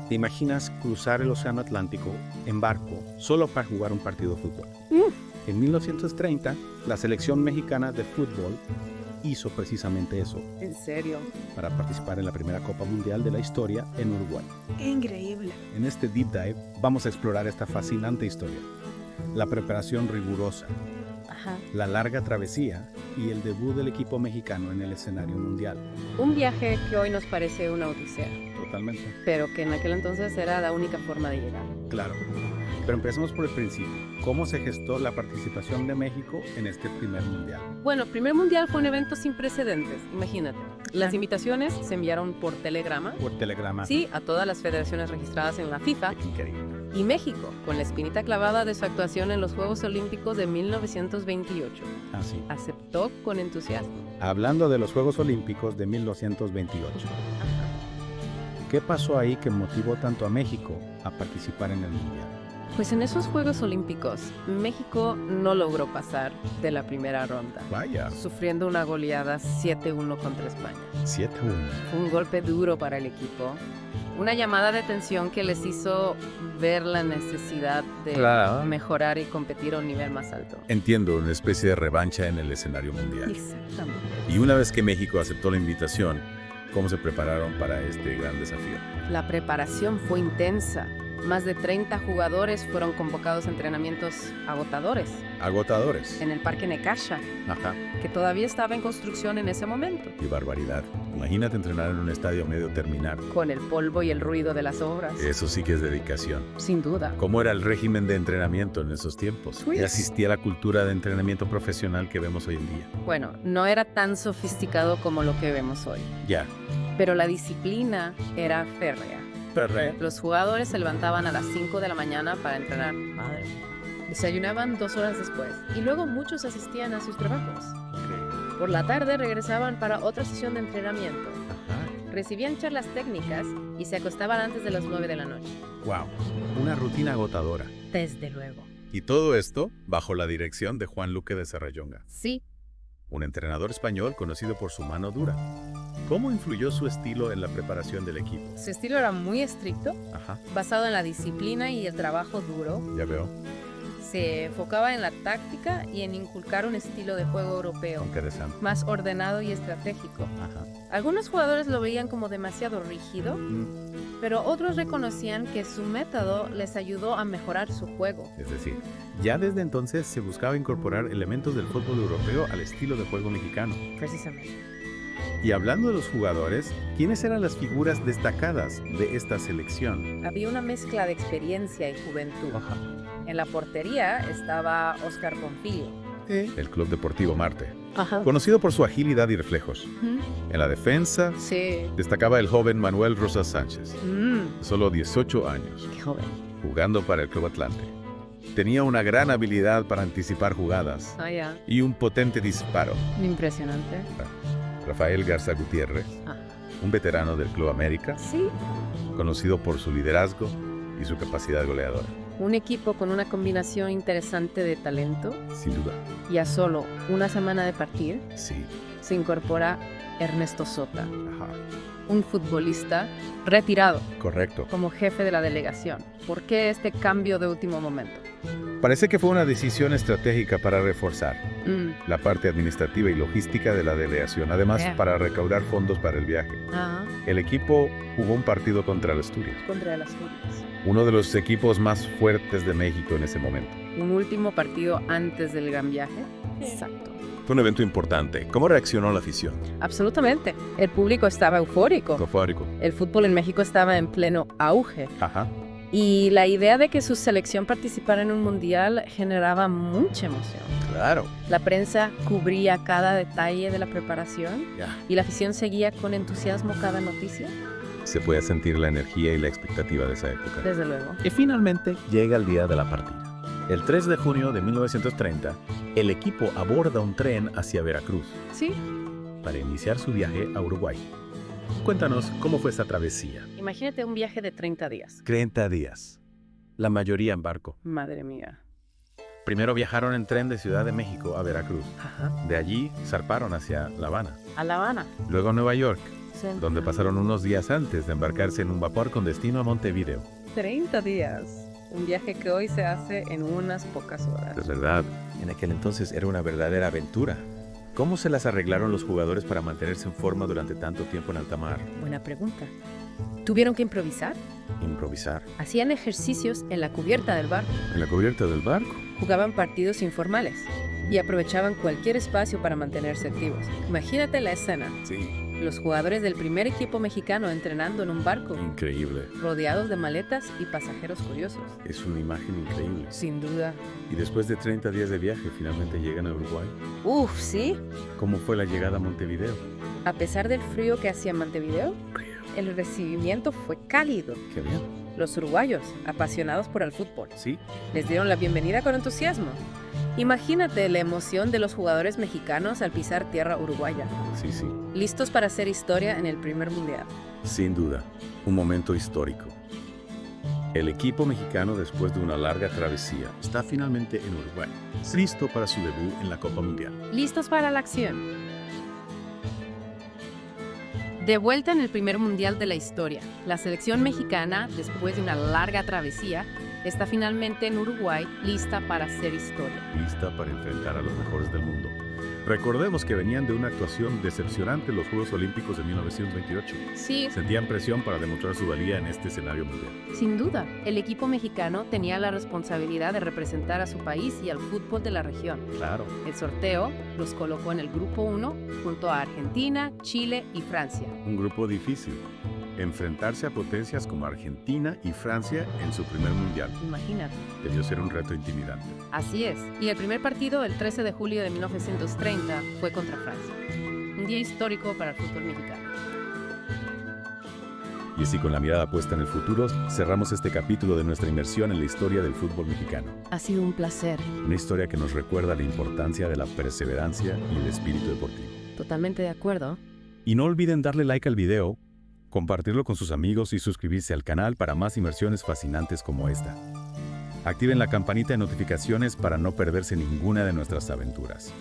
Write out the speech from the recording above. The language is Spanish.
¿Te imaginas cruzar el Océano Atlántico en barco solo para jugar un partido de fútbol? En 1930, la selección mexicana de fútbol hizo precisamente eso, ¿En serio? para participar en la primera Copa Mundial de la historia en Uruguay. ¡Qué increíble! En este Deep Dive vamos a explorar esta fascinante historia, la preparación rigurosa, Ajá. la larga travesía y el debut del equipo mexicano en el escenario mundial. Un viaje que hoy nos parece una odisea, Totalmente. pero que en aquel entonces era la única forma de llegar. Claro. Pero empecemos por el principio. ¿Cómo se gestó la participación de México en este primer mundial? Bueno, el primer mundial fue un evento sin precedentes, imagínate. Las invitaciones se enviaron por telegrama, Por telegrama. sí, a todas las federaciones registradas en la FIFA, Increíble. y México, con la espinita clavada de su actuación en los Juegos Olímpicos de 1928, Así. aceptó con entusiasmo. Hablando de los Juegos Olímpicos de 1928. ¿Qué pasó ahí que motivó tanto a México a participar en el mundial? Pues en esos Juegos Olímpicos, México no logró pasar de la primera ronda, Vaya. sufriendo una goleada 7-1 contra España. 7-1. Fue un golpe duro para el equipo, una llamada de atención que les hizo ver la necesidad de Claro. mejorar y competir a un nivel más alto. Entiendo, una especie de revancha en el escenario mundial. Exactamente. Y una vez que México aceptó la invitación, ¿cómo se prepararon para este gran desafío? La preparación fue intensa. Más de 30 jugadores fueron convocados a entrenamientos agotadores Agotadores. en el Parque Necaxa, Ajá. que todavía estaba en construcción en ese momento, Qué barbaridad. Imagínate entrenar en un estadio medio terminar. con el polvo y el ruido de las obras. Eso sí que es dedicación. Sin duda. ¿Cómo era el régimen de entrenamiento en esos tiempos? Pues- ¿Ya existía la cultura de entrenamiento profesional que vemos hoy en día? Bueno, no era tan sofisticado como lo que vemos hoy, Ya. pero la disciplina era férrea. Los jugadores se levantaban a las 5 de la mañana para entrenar. Madre. Desayunaban 2 horas después y luego muchos asistían a sus trabajos. Por la tarde regresaban para otra sesión de entrenamiento. Ajá. Recibían charlas técnicas y se acostaban antes de las 9 de la noche. Wow. Una rutina agotadora. Desde luego. Y todo esto bajo la dirección de Juan Luque de Serrallonga, Sí, un entrenador español conocido por su mano dura. ¿Cómo influyó su estilo en la preparación del equipo? su estilo era muy estricto, Ajá, basado en la disciplina y el trabajo duro. ya veo. Se enfocaba en la táctica y en inculcar un estilo de juego europeo, Interesante. más ordenado y estratégico. Ajá. Algunos jugadores lo veían como demasiado rígido, pero otros reconocían que su método les ayudó a mejorar su juego. Es decir, Ya desde entonces se buscaba incorporar elementos del fútbol europeo al estilo de juego mexicano. Precisamente. Y hablando de los jugadores, ¿quiénes eran las figuras destacadas de esta selección? Había una mezcla de experiencia y juventud. Ajá. En la portería estaba Oscar Pompidio. el Club Deportivo Marte, Ajá. conocido por su agilidad y reflejos. En la defensa, Sí. destacaba el joven Manuel Rosas Sánchez, solo 18 años, Qué joven. jugando para el Club Atlante. Tenía una gran habilidad para anticipar jugadas Ah, ya. y un potente disparo. Impresionante. Rafael Garza Gutiérrez, Ah. un veterano del Club América, Sí. conocido por su liderazgo y su capacidad goleadora. Un equipo con una combinación interesante de talento. Sin duda. Y a solo una semana de partir, Sí. se incorpora Ernesto Sota, Ajá. un futbolista retirado Correcto. como jefe de la delegación. ¿Por qué este cambio de último momento? Parece que fue una decisión estratégica para reforzar Mm. la parte administrativa y logística de la delegación, además Bien. para recaudar fondos para el viaje. Ajá. El equipo jugó un partido contra el Asturias, Contra las Asturias. uno de los equipos más fuertes de México en ese momento. Un último partido antes del gran viaje. Exacto. Fue un evento importante. ¿Cómo reaccionó la afición? Absolutamente. El público estaba eufórico. Eufórico. El fútbol en México estaba en pleno auge. Ajá. Y la idea de que su selección participara en un mundial generaba mucha emoción. Claro. La prensa cubría cada detalle de la preparación Ya. y la afición seguía con entusiasmo cada noticia. Se puede sentir la energía y la expectativa de esa época. Desde luego. Y finalmente llega el día de la partida. El 3 de junio de 1930, el equipo aborda un tren hacia Veracruz Sí, para iniciar su viaje a Uruguay. Cuéntanos cómo fue esa travesía. imagínate un viaje de 30 días. 30 días. La mayoría en barco. Madre mía. Primero viajaron en tren de Ciudad de México a Veracruz. Ajá. De allí zarparon hacia La Habana. A La Habana. Luego a Nueva York. Sí. donde pasaron unos días antes de embarcarse en un vapor con destino a Montevideo. 30 días. Un viaje que hoy se hace en unas pocas horas. Es verdad, en aquel entonces era una verdadera aventura. ¿Cómo se las arreglaron los jugadores para mantenerse en forma durante tanto tiempo en alta mar? Buena pregunta. ¿Tuvieron que improvisar? Improvisar. Hacían ejercicios en la cubierta del barco. ¿En la cubierta del barco? Jugaban partidos informales y aprovechaban cualquier espacio para mantenerse activos. Imagínate la escena. Sí. Los jugadores del primer equipo mexicano entrenando en un barco, Increíble. rodeados de maletas y pasajeros curiosos. Es una imagen increíble. Sin duda. Y después de 30 días de viaje, finalmente llegan a Uruguay. Uf, ¿sí? ¿Cómo fue la llegada a Montevideo? A pesar del frío que hacía en Montevideo, el recibimiento fue cálido. Qué bien. Los uruguayos, apasionados por el fútbol, Sí. les dieron la bienvenida con entusiasmo. Imagínate la emoción de los jugadores mexicanos al pisar tierra uruguaya, Sí, sí. listos para hacer historia en el primer mundial. Sin duda, un momento histórico. El equipo mexicano, después de una larga travesía, Está finalmente en Uruguay, listo para su debut en la Copa Mundial. Listos para la acción. De vuelta en el primer mundial de la historia, la selección mexicana, después de una larga travesía, está finalmente en Uruguay, lista para hacer historia. lista para enfrentar a los mejores del mundo. Recordemos que venían de una actuación decepcionante en los Juegos Olímpicos de 1928. Sí, Sentían presión para demostrar su valía en este escenario mundial. sin duda, el equipo mexicano tenía la responsabilidad de representar a su país y al fútbol de la región. Claro. El sorteo los colocó en el grupo 1 junto a Argentina, Chile y Francia. Un grupo difícil. Enfrentarse a potencias como Argentina y Francia en su primer mundial Imagínate. debió ser un reto intimidante. Así es. Y el primer partido, el 13 de julio de 1930, fue contra Francia. Un día histórico para el fútbol mexicano. Y así, con la mirada puesta en el futuro, cerramos este capítulo de nuestra inmersión en la historia del fútbol mexicano. Ha sido un placer. Una historia que nos recuerda la importancia de la perseverancia y el espíritu deportivo. Totalmente de acuerdo. Y no olviden darle like al video, compartirlo con sus amigos y suscribirse al canal para más inmersiones fascinantes como esta. Activen la campanita de notificaciones para no perderse ninguna de nuestras aventuras.